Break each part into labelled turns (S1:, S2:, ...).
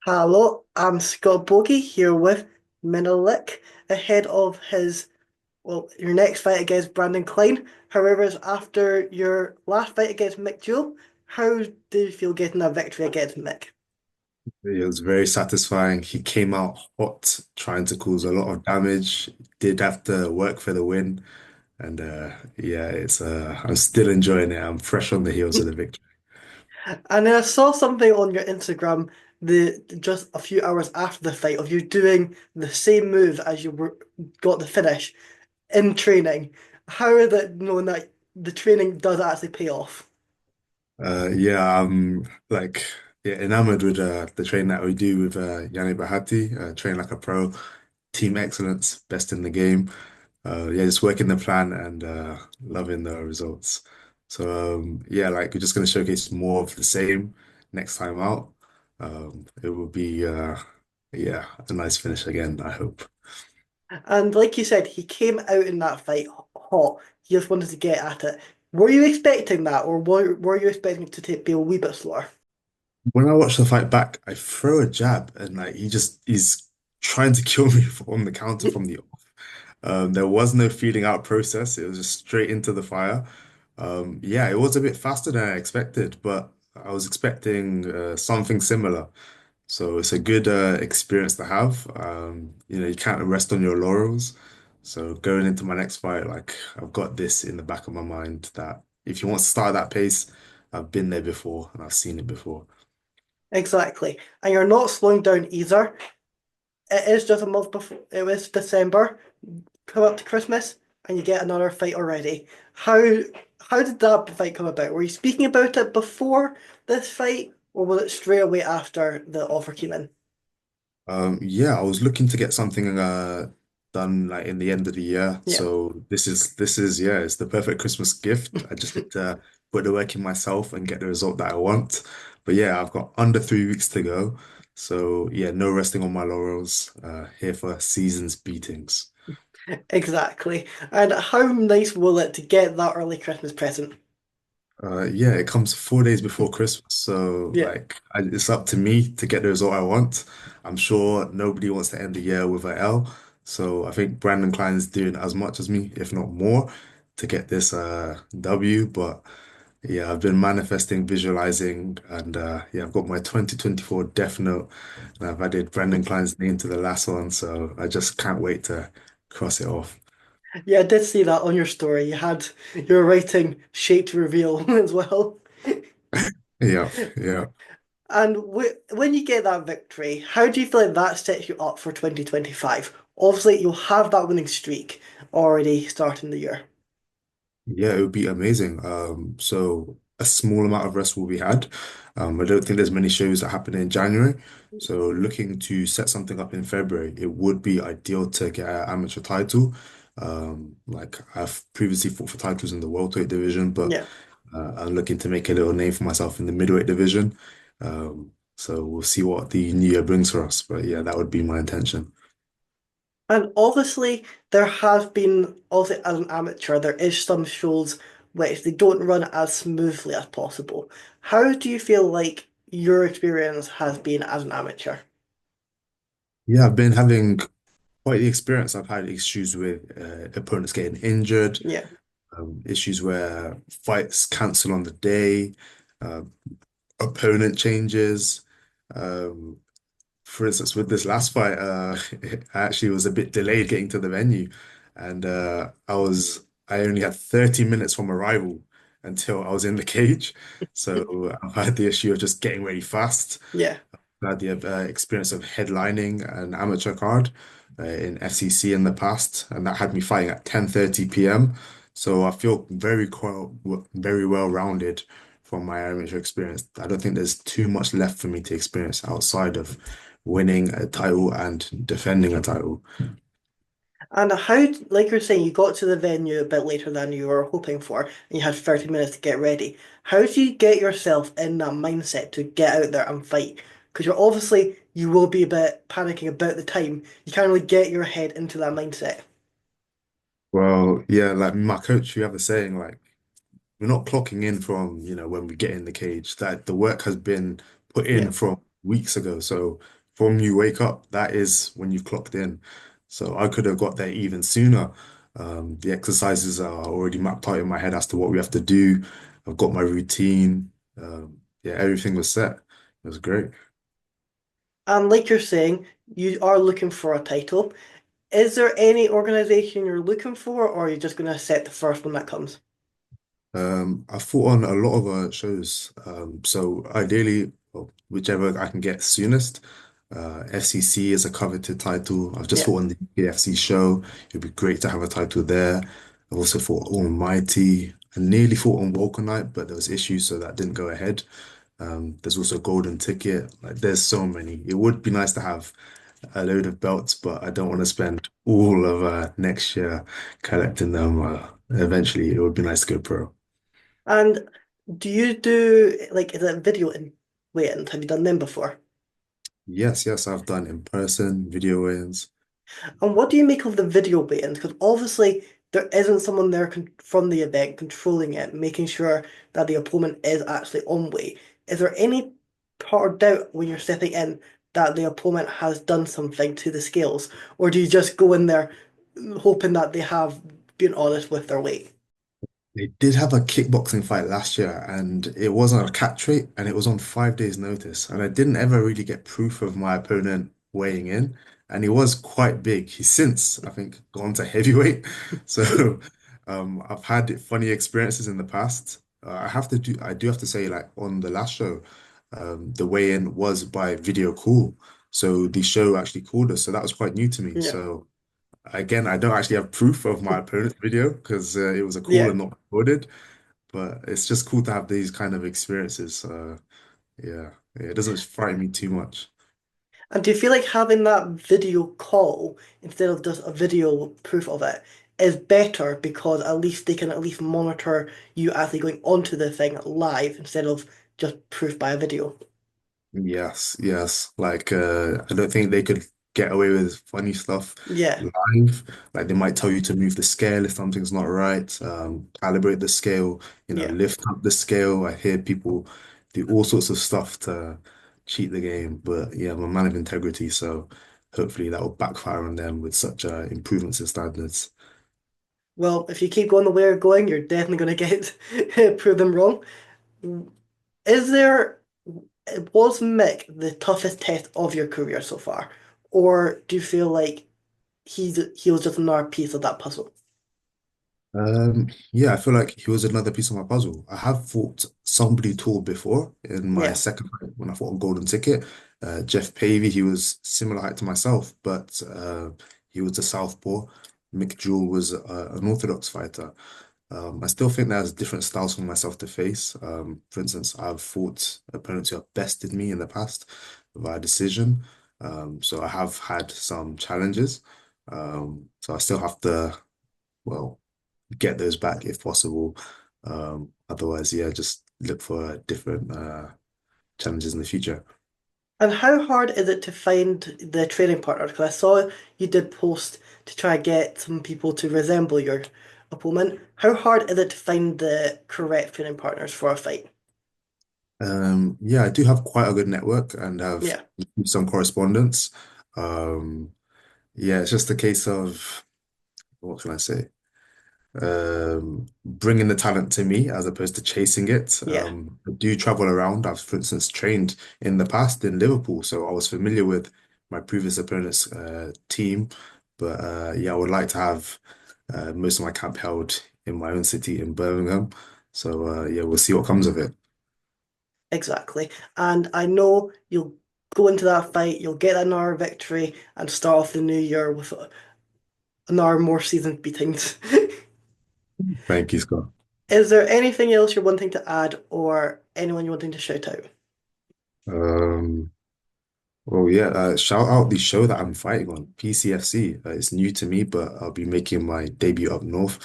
S1: Hello, I'm Scott Bogey here with Menilek ahead of your next fight against Brandon Klein. However, it's after your last fight against Mick Jewell. How did you feel getting a victory against Mick?
S2: It was very satisfying. He came out hot, trying to cause a lot of damage. Did have to work for the win, and yeah, it's I'm still enjoying it. I'm fresh on the heels of the victory.
S1: And then I saw something on your Instagram just a few hours after the fight of you doing the same move as got the finish in training. How is it knowing that the training does actually pay off?
S2: Yeah, I'm like yeah enamored with the training that we do with Yanni Bahati. Train like a pro, team excellence, best in the game. Yeah, just working the plan and loving the results. So yeah, like we're just gonna showcase more of the same next time out. It will be yeah, a nice finish again, I hope.
S1: And like you said, he came out in that fight hot. He just wanted to get at it. Were you expecting that, or were you expecting it to be a wee bit slower?
S2: When I watch the fight back, I throw a jab and like he's trying to kill me on the counter from the off. There was no feeding out process. It was just straight into the fire. Yeah, it was a bit faster than I expected, but I was expecting something similar. So it's a good experience to have. You can't rest on your laurels. So going into my next fight, like I've got this in the back of my mind that if you want to start at that pace, I've been there before and I've seen it before.
S1: Exactly. And you're not slowing down either. It is just a month before, it was December, come up to Christmas, and you get another fight already. How did that fight come about? Were you speaking about it before this fight, or was it straight away after the offer came in?
S2: Yeah, I was looking to get something done like in the end of the year.
S1: Yeah.
S2: So this is yeah, it's the perfect Christmas gift. I just need to put the work in myself and get the result that I want. But yeah, I've got under 3 weeks to go. So yeah, no resting on my laurels. Here for season's beatings.
S1: Exactly. And how nice will it to get that early Christmas present?
S2: Yeah, it comes 4 days before Christmas, so
S1: Yeah.
S2: like it's up to me to get the result I want. I'm sure nobody wants to end the year with a L, so I think Brandon Klein's doing as much as me, if not more, to get this W. But yeah, I've been manifesting, visualizing, and yeah, I've got my 2024 Death Note, and I've added Brandon Klein's name to the last one, so I just can't wait to cross it off.
S1: Yeah, I did see that on your story. You were writing shaped reveal as well.
S2: Yeah, yeah.
S1: And when you get that victory, how do you feel like that sets you up for 2025? Obviously, you'll have that winning streak already starting the year.
S2: Yeah, it would be amazing. So a small amount of rest will be had. I don't think there's many shows that happen in January. So looking to set something up in February, it would be ideal to get an amateur title. Like I've previously fought for titles in the welterweight division, but
S1: Yeah.
S2: I'm looking to make a little name for myself in the middleweight division. So we'll see what the new year brings for us. But yeah, that would be my intention.
S1: And obviously, there have been, also as an amateur, there is some shows which they don't run as smoothly as possible. How do you feel like your experience has been as an amateur?
S2: Yeah, I've been having quite the experience. I've had issues with opponents getting injured,
S1: Yeah.
S2: issues where fights cancel on the day, uh, opponent changes. Um, for instance, with this last fight, I actually was a bit delayed getting to the venue, and I only had 30 minutes from arrival until I was in the cage. So I've had the issue of just getting ready fast.
S1: Yeah.
S2: I had the experience of headlining an amateur card in FCC in the past, and that had me fighting at 10:30 p.m. So I feel very well rounded from my amateur experience. I don't think there's too much left for me to experience outside of winning a title and defending a title.
S1: And how, like you're saying, you got to the venue a bit later than you were hoping for, and you had 30 minutes to get ready. How do you get yourself in that mindset to get out there and fight? Because you will be a bit panicking about the time. You can't really get your head into that mindset.
S2: Well, yeah, like my coach, we have a saying like we're not clocking in from, when we get in the cage. That the work has been put in
S1: Yeah.
S2: from weeks ago. So from you wake up, that is when you've clocked in. So I could have got there even sooner. The exercises are already mapped out in my head as to what we have to do. I've got my routine. Yeah, everything was set. It was great.
S1: And like you're saying, you are looking for a title. Is there any organization you're looking for, or are you just going to set the first one that comes?
S2: I fought on a lot of shows. So ideally, well, whichever I can get soonest. FCC is a coveted title. I've just
S1: Yeah.
S2: fought on the KFC show. It'd be great to have a title there. I've also fought Almighty. I nearly fought on Vulcanite, but there was issues, so that didn't go ahead. There's also Golden Ticket. Like, there's so many. It would be nice to have a load of belts, but I don't want to spend all of next year collecting them. Eventually, it would be nice to go pro.
S1: And do you do like is it video in weigh-ins? Have you done them before?
S2: Yes, yes, I've done in person video wins.
S1: And what do you make of the video weigh-ins? Because obviously there isn't someone there from the event controlling it, making sure that the opponent is actually on weight. Is there any part of doubt when you're stepping in that the opponent has done something to the scales, or do you just go in there hoping that they have been honest with their weight?
S2: They did have a kickboxing fight last year, and it wasn't a catch weight, and it was on 5 days' notice. And I didn't ever really get proof of my opponent weighing in, and he was quite big. He's since, I think, gone to heavyweight. So, I've had funny experiences in the past. I do have to say, like on the last show, the weigh-in was by video call. So the show actually called us, so that was quite new to me.
S1: Yeah.
S2: So. Again, I don't actually have proof of my opponent's video because it was a call
S1: Yeah.
S2: and not recorded, but it's just cool to have these kind of experiences. Yeah, it doesn't frighten me too much.
S1: And do you feel like having that video call instead of just a video proof of it is better because at least they can at least monitor you actually going onto the thing live instead of just proof by a video?
S2: Yes, yes. Like, I don't think they could get away with funny stuff
S1: Yeah,
S2: live. Like, they might tell you to move the scale if something's not right, calibrate the scale,
S1: yeah.
S2: lift up the scale. I hear people do all sorts of stuff to cheat the game. But yeah, I'm a man of integrity, so hopefully that will backfire on them with such improvements in standards.
S1: Well, if you keep going the way you're going, you're definitely going to get prove them wrong. Is there, was Mick the toughest test of your career so far? Or do you feel like he was just another piece of that puzzle?
S2: Yeah, I feel like he was another piece of my puzzle. I have fought somebody tall before in my
S1: Yeah,
S2: second fight when I fought on Golden Ticket. Jeff Pavey, he was similar height to myself, but he was a southpaw. Mick Jewell was an orthodox fighter. I still think there's different styles for myself to face. For instance, I've fought opponents who have bested me in the past via decision. So I have had some challenges. So I still have to, well, get those back if possible. Otherwise, yeah, just look for different challenges in the future.
S1: and how hard is it to find the training partner? Because I saw you did post to try and get some people to resemble your opponent. How hard is it to find the correct training partners for a fight?
S2: Yeah, I do have quite a good network and have
S1: Yeah,
S2: some correspondence. Um, yeah, it's just a case of what can I say? Bringing the talent to me as opposed to chasing it.
S1: yeah,
S2: I do travel around. I've, for instance, trained in the past in Liverpool, so I was familiar with my previous opponent's team. But yeah, I would like to have most of my camp held in my own city in Birmingham. So yeah, we'll see what comes of it.
S1: exactly. And I know you'll go into that fight, you'll get another victory, and start off the new year with another more seasoned beatings.
S2: Thank you, Scott.
S1: Is there anything else you're wanting to add or anyone you're wanting to shout out?
S2: Um, Well, yeah, shout out the show that I'm fighting on, PCFC. It's new to me, but I'll be making my debut up north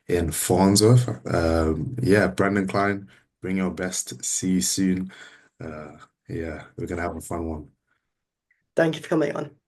S2: in Farnsworth. Yeah, Brandon Klein, bring your best. See you soon. Uh, yeah, we're gonna have a fun one.
S1: Thank you for coming on.